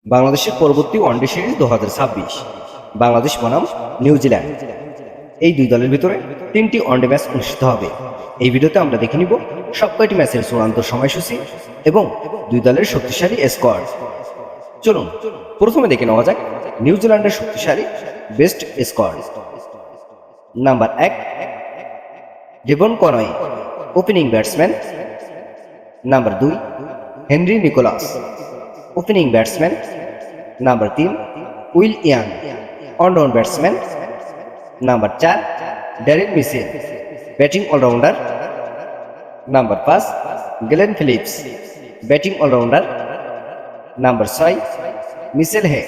বাংলাদেশের পরবর্তী one day series 2026 Bangladesh বনাম নিউজিল্যান্ড। এই দুই দলের ভিতরে 3টি ওয়ানডে ম্যাচ অনুষ্ঠিত হবে। এই ভিডিওতে আমরা দেখে নিব সবকয়টি ম্যাচের চূড়ান্ত সময়সূচি এবং দুই দলের শক্তিশালী স্কোয়াড। চলুন প্রথমে দেখে নেওয়া যাক নিউজিল্যান্ডের শক্তিশালী best squad. Number 1 Devon Conway, opening batsman. Number 2 Henry Nicholls, opening batsman. Number 3 Will Young, on batsman. Number 4 Darren Mitchell, batting allrounder. Number 5 Glenn Phillips, batting allrounder. Number 6 Mitchell Hay,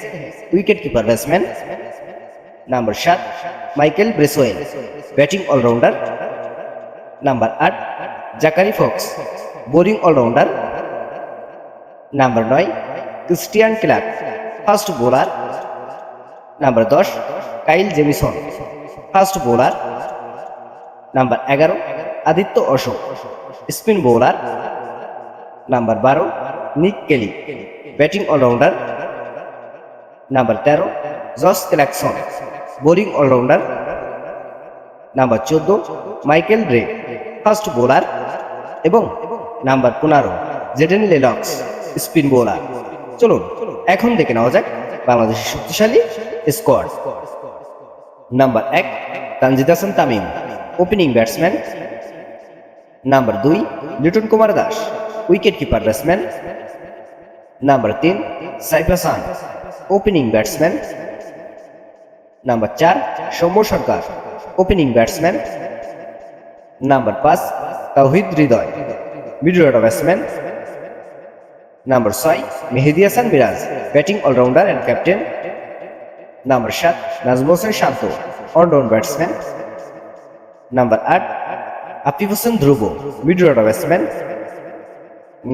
wicketkeeper batsman. Number 7 Michael Bracewell, batting allrounder. Number 8 Zakary Fox, bowling allrounder. Number 9 Christian Clarke, fast bowler. Number 10 Kyle Jamieson, fast bowler. Number 11 Aditya Ashok, spin bowler. Number 12 Nick Kelly, batting allrounder. Number 13 Josh Clarkson, bowling allrounder. Number 14 Michael Rae, fast bowler. এবং number 15 Jayden Lennox, spin bowler. চলুন এখন দেখে নেওয়া যাক বাংলাদেশের শক্তিশালী squad. Number 1 Tanzid Hasan Tamim, opening batsman. Number 2 Litton Kumar Das, wicketkeeper batsman. Number 3 Saif Hasan, opening batsman. Number 4 Soumya Sarkar, opening batsman. Number 5 Towhid Hridoy, middle order batsman. Number 6 Mehidy Hasan Miraz, batting allrounder and captain. Number 7 Najmul Hossain Shanto, allround batsman. Number 8 Afif Hossain Dhruba, middle order batsman.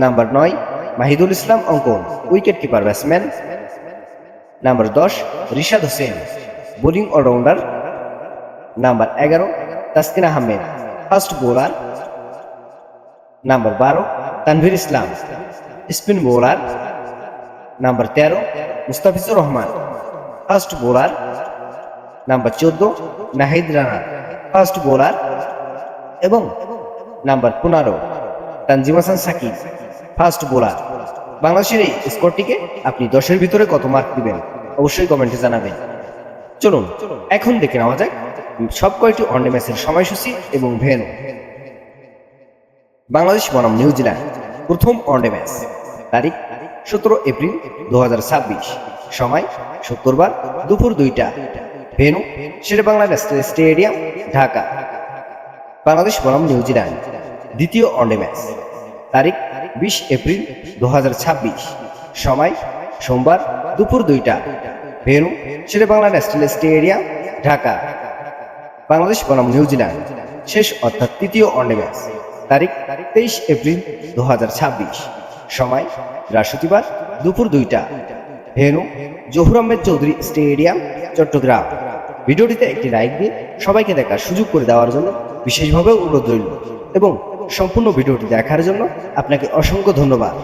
Number 9 Mahidul Islam Ankon, wicketkeeper batsman. Number 10 Rishad Hossain, bowling allrounder. Number 11 Taskin Ahmed, fast bowler. Number 12 Tanvir Islam, spin bowler. Number 13 Mustafizur Rahman, fast bowler. Number 14 Nahid Rana, fast bowler. এবং number 15 Tanzim Hasan Sakib, fast bowler. বাংলাদেশের এই স্কোরটিকে আপনি 10-এর ভিতরে কত mark দিবেন অবশ্যই কমেন্টে জানাবেন। চলুন এখন দেখে নেওয়া যাক সব কয়টি ওয়ানডে ম্যাচের সময়সূচি এবং ভেন্যু। বাংলাদেশ বনাম নিউজিল্যান্ড প্রথম ওয়ানডে ম্যাচ, তারিখ 17 এপ্রিল 2026, সময় শুক্রবার দুপুর 2টা, venue Sher-e-Bangla national stadium, Dhaka. Bangladesh বনাম নিউজিল্যান্ড দ্বিতীয় ওয়ানডে ম্যাচ, তারিখ 20 এপ্রিল 2026, সময় সোমবার দুপুর 2টা, venue Sher-e-Bangla national stadium, Dhaka. Bangladesh বনাম নিউজিল্যান্ড শেষ অর্থাৎ তৃতীয় ওয়ানডে ম্যাচ, তারিখ 23 এপ্রিল 2026, সময় বৃহস্পতিবার দুপুর 2টা, ভেন্যু জহুর আহমেদ চৌধুরী স্টেডিয়াম, চট্টগ্রাম। ভিডিওটিতে একটি লাইক দিয়ে সবাইকে দেখার সুযোগ করে দেওয়ার জন্য বিশেষভাবে অনুরোধ রইল এবং সম্পূর্ণ ভিডিওটি দেখার জন্য আপনাকে অসংখ্য ধন্যবাদ।